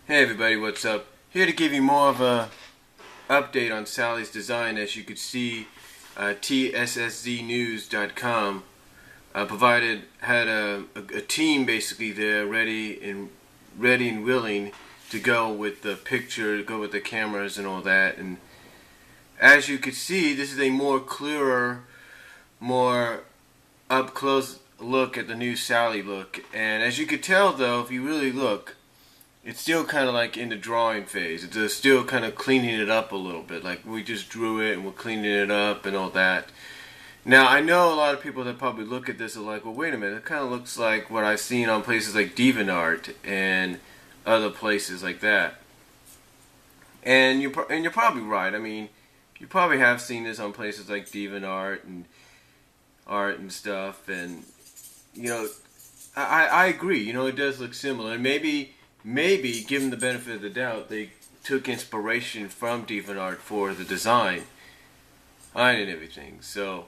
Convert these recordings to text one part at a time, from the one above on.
Hey everybody, what's up? Here to give you more of a update on Sally's design. As you could see, TSSZnews.com had a team basically there ready and willing to go with the picture, to go with the cameras and all that. And as you could see, this is a more clearer, more up close look at the new Sally look. And as you could tell though, if you really look, it's still kind of like in the drawing phase. It's still kind of cleaning it up a little bit. Like we just drew it and we're cleaning it up and all that. Now I know a lot of people that probably look at this are like, well, wait a minute. It kind of looks like what I've seen on places like DeviantArt and other places like that. And you're probably right. I mean, you probably have seen this on places like DeviantArt and art and stuff. And you know, I agree. You know, it does look similar. And maybe, given the benefit of the doubt, they took inspiration from DeviantArt for the design and everything. So,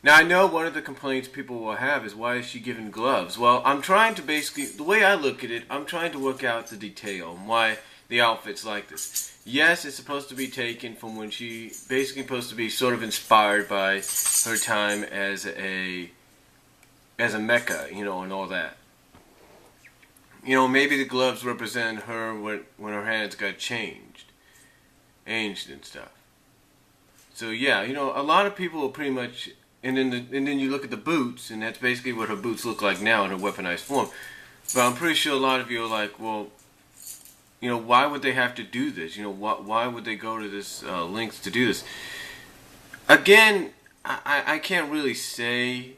now I know one of the complaints people will have is, why is she given gloves? Well, I'm trying to basically, the way I look at it, I'm trying to work out the detail and why the outfit's like this. Yes, it's supposed to be taken from when she, basically supposed to be sort of inspired by her time as a mecha, you know, and all that. You know, maybe the gloves represent her when her hands got changed and stuff. So yeah, you know, a lot of people will pretty much, and then you look at the boots, and that's basically what her boots look like now in her weaponized form. But I'm pretty sure a lot of you are like, well, you know, why would they have to do this? You know, why would they go to this lengths to do this? Again, I can't really say,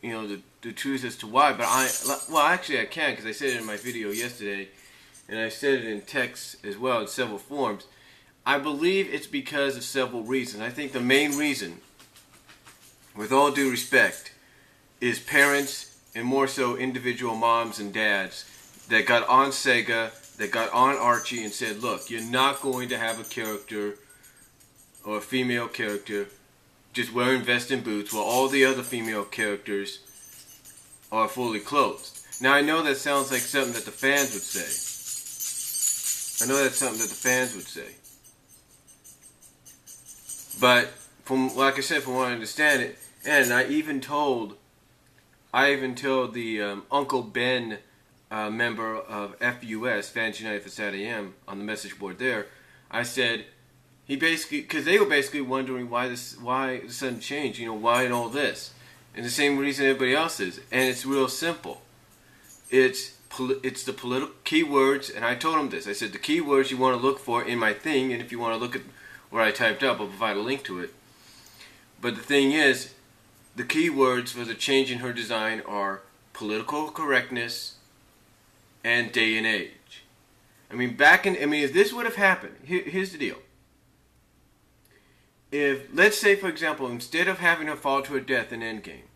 you know, the truth as to why, but actually I can, because I said it in my video yesterday, and I said it in text as well in several forms. I believe it's because of several reasons. I think the main reason, with all due respect, is parents, and more so individual moms and dads, that got on Sega, that got on Archie and said, look, you're not going to have a character, or a female character, just wearing vest and boots, while all the other female characters are fully clothed. Now I know that sounds like something that the fans would say. I know that's something that the fans would say. But from, like I said, from what I understand it, and I even told the Uncle Ben member of FUS, Fans United for Saturday AM, on the message board there, I said, he basically, because they were basically wondering why the sudden change, you know, why and all this. And the same reason everybody else is. And it's real simple. It's the political keywords, and I told him this. I said the keywords you want to look for in my thing, and if you want to look at where I typed up, I'll provide a link to it. But the thing is, the keywords for the change in her design are political correctness and day and age. I mean, if this would have happened, here's the deal. If, let's say, for example, instead of having her fall to her death in Endgame,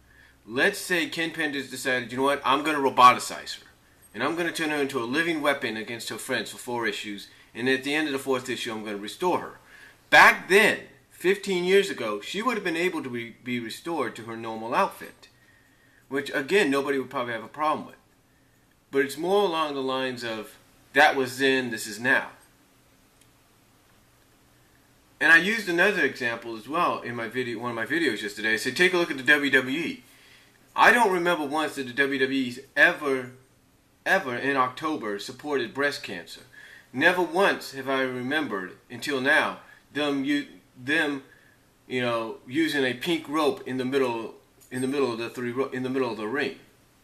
let's say Ken Penders decided, you know what, I'm going to roboticize her. And I'm going to turn her into a living weapon against her friends for 4 issues. And at the end of the 4th issue, I'm going to restore her. Back then, 15 years ago, she would have been able to be restored to her normal outfit. Which, again, nobody would probably have a problem with. But it's more along the lines of, that was then, this is now. And I used another example as well in my video, one of my videos yesterday. I said, take a look at the WWE. I don't remember once that the WWE's ever in October supported breast cancer. Never once have I remembered until now them using a pink rope in the middle of the ring.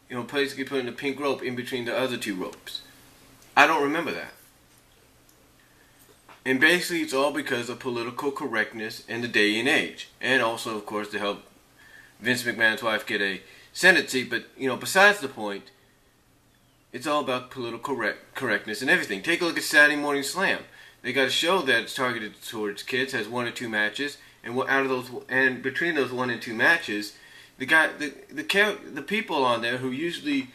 You know, basically putting a pink rope in between the other 2 ropes. I don't remember that. And basically it's all because of political correctness and the day and age. And also, of course, to help Vince McMahon's wife get a Senate seat. But, you know, besides the point, it's all about political correctness and everything. Take a look at Saturday Morning Slam. They got a show that's targeted towards kids, has 1 or 2 matches. And and between those 1 and 2 matches, the people on there who usually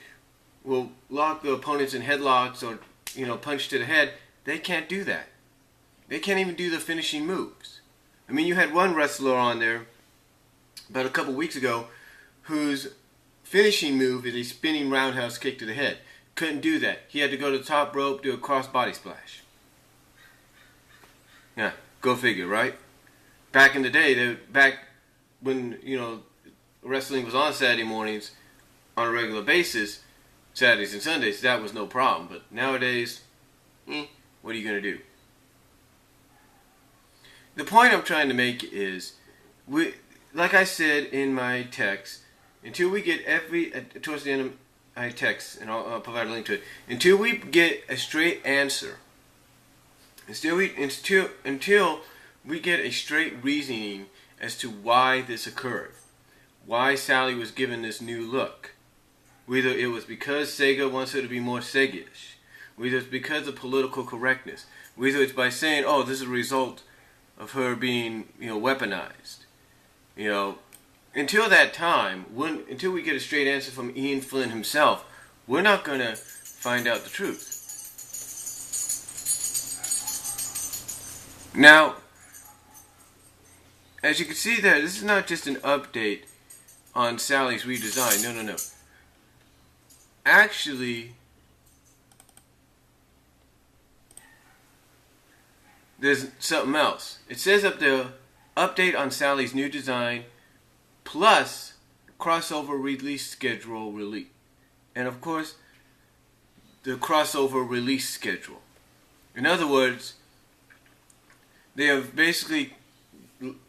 will lock the opponents in headlocks or, you know, punch to the head, they can't do that. They can't even do the finishing moves. I mean, you had one wrestler on there about a couple weeks ago whose finishing move is a spinning roundhouse kick to the head. couldn't do that. He had to go to the top rope, do a cross-body splash. Yeah, go figure, right? Back in the day, back when, wrestling was on Saturday mornings on a regular basis, Saturdays and Sundays, that was no problem. But nowadays, what are you going to do? The point I'm trying to make is, like I said in my text, until we get towards the end of my text, and I'll provide a link to it, until we get a straight answer, until we get a straight reasoning as to why this occurred, why Sally was given this new look, whether it was because Sega wants her to be more Sega-ish, whether it's because of political correctness, whether it's by saying, oh, this is a result of her being, weaponized. Until that time, until we get a straight answer from Ian Flynn himself, we're not going to find out the truth. Now, as you can see there, this is not just an update on Sally's redesign. No. Actually, there's something else. It says up there, update on Sally's new design, plus crossover release schedule release. And of course, the crossover release schedule. In other words, they have basically,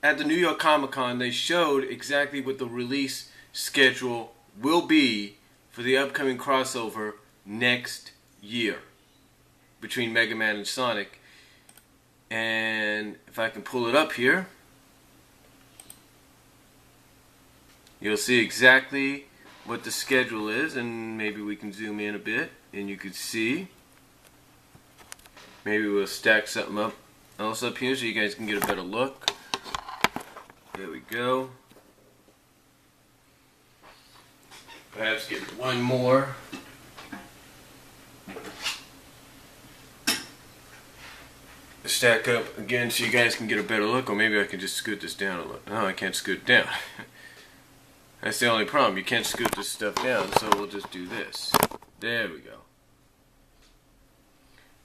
at the New York Comic Con, they showed exactly what the release schedule will be for the upcoming crossover next year between Mega Man and Sonic. And if I can pull it up here, you'll see exactly what the schedule is, and maybe we can zoom in a bit and you can see. Maybe we'll stack something else up here so you guys can get a better look. There we go. Perhaps get one more. Stack up again so you guys can get a better look, or maybe I can just scoot this down a little. No, I can't scoot it down. That's the only problem. You can't scoot this stuff down, so we'll just do this. There we go.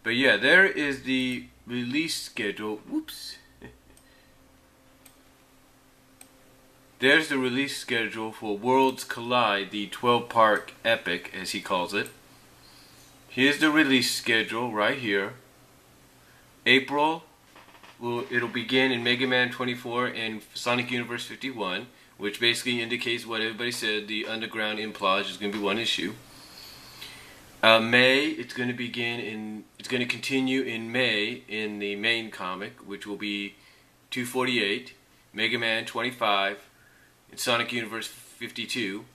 But yeah, there is the release schedule. Whoops. There's the release schedule for Worlds Collide, the 12-part epic, as he calls it. Here's the release schedule right here. April, it'll begin in Mega Man 24 and Sonic Universe 51, which basically indicates what everybody said, the Underground Implage is going to be one issue. May, it's going to continue in May in the main comic, which will be 248, Mega Man 25, and Sonic Universe 52.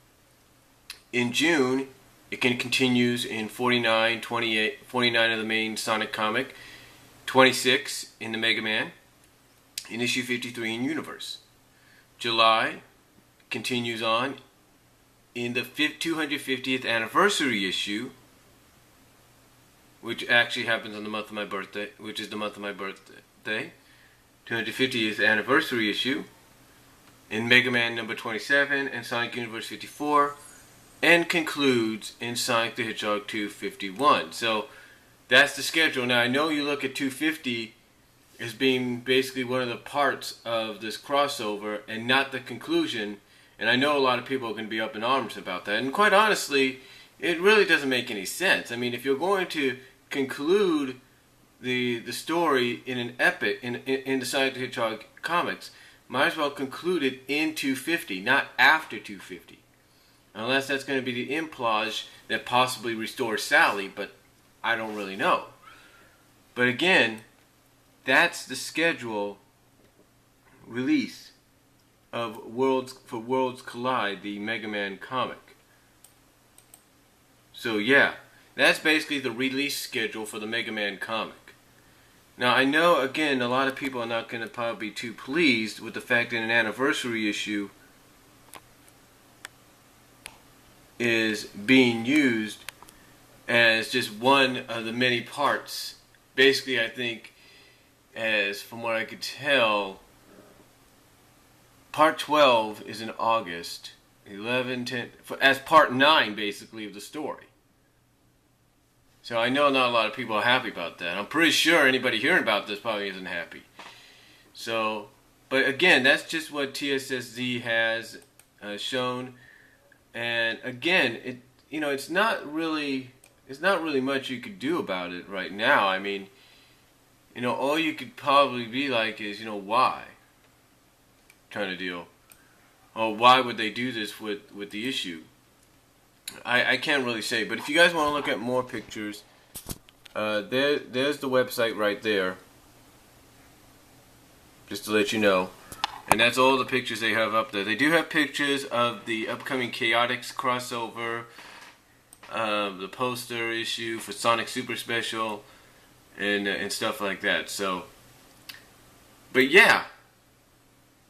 In June, it continues in 49 of the main Sonic comic, 26 in the Mega Man, in issue 53 in Universe. July continues on in the 250th anniversary issue, which actually happens on the month of my birthday, which is the month of my birthday. 250th anniversary issue in Mega Man number 27 and Sonic Universe 54, and concludes in Sonic the Hedgehog 251. So that's the schedule. Now I know you look at 250 as being basically one of the parts of this crossover and not the conclusion, and I know a lot of people are going to be up in arms about that, and quite honestly, it really doesn't make any sense. I mean, if you're going to conclude the story in an epic, in the Sonic the Hedgehog comics, might as well conclude it in 250, not after 250. Unless that's going to be the implage that possibly restores Sally, but I don't really know. But again, that's the schedule release of Worlds Collide, the Mega Man comic. So yeah, that's basically the release schedule for the Mega Man comic. Now I know, again, a lot of people are not going to probably be too pleased with the fact that an anniversary issue is being used as just one of the many parts. Basically, I think, as from what I could tell, part 12 is in August, 11, 10, as part 9 basically of the story. So I know not a lot of people are happy about that. I'm pretty sure anybody hearing about this probably isn't happy. So, but again, that's just what TSSZ has shown. And again, it's not really much you could do about it right now. I mean, all you could probably be like is, why kind of deal, or why would they do this with the issue? I can't really say, but if you guys want to look at more pictures, there's the website right there, just to let you know. And that's all the pictures they have up there. They do have pictures of the upcoming Chaotix crossover, the poster issue for Sonic Super Special, and stuff like that. So, but yeah,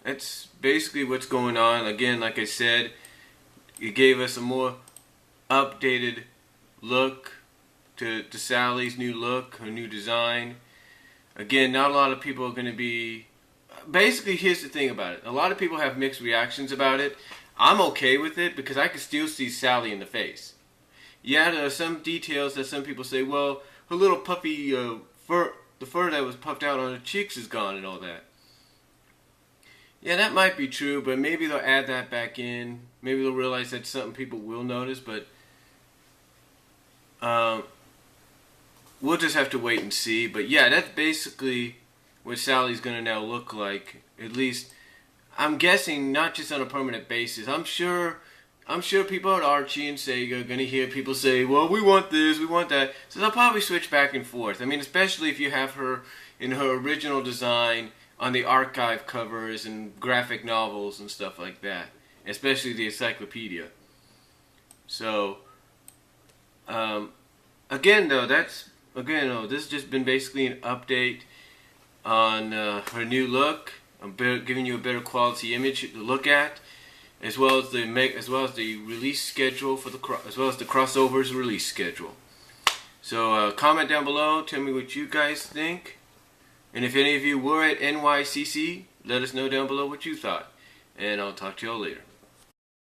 that's basically what's going on. Again, like I said, it gave us a more updated look to Sally's new look, her new design. Again, not a lot of people are going to be... Basically, here's the thing about it. A lot of people have mixed reactions about it. I'm okay with it because I can still see Sally in the face. Yeah, there are some details that some people say, well, her little puffy fur, the fur that was puffed out on her cheeks is gone and all that. Yeah, that might be true, but maybe they'll add that back in. Maybe they'll realize that's something people will notice, but we'll just have to wait and see. But yeah, that's basically what Sally's going to now look like. At least, I'm guessing, not just on a permanent basis. I'm sure people at Archie and Sega are going to hear people say, well, we want this, we want that. So they'll probably switch back and forth. I mean, especially if you have her in her original design on the archive covers and graphic novels and stuff like that. Especially the encyclopedia. So, again, though, this has just been basically an update on her new look. I'm giving you a better quality image to look at, as well as the release schedule for the crossovers release schedule. So comment down below, tell me what you guys think, and if any of you were at NYCC, let us know down below what you thought, and I'll talk to y'all later.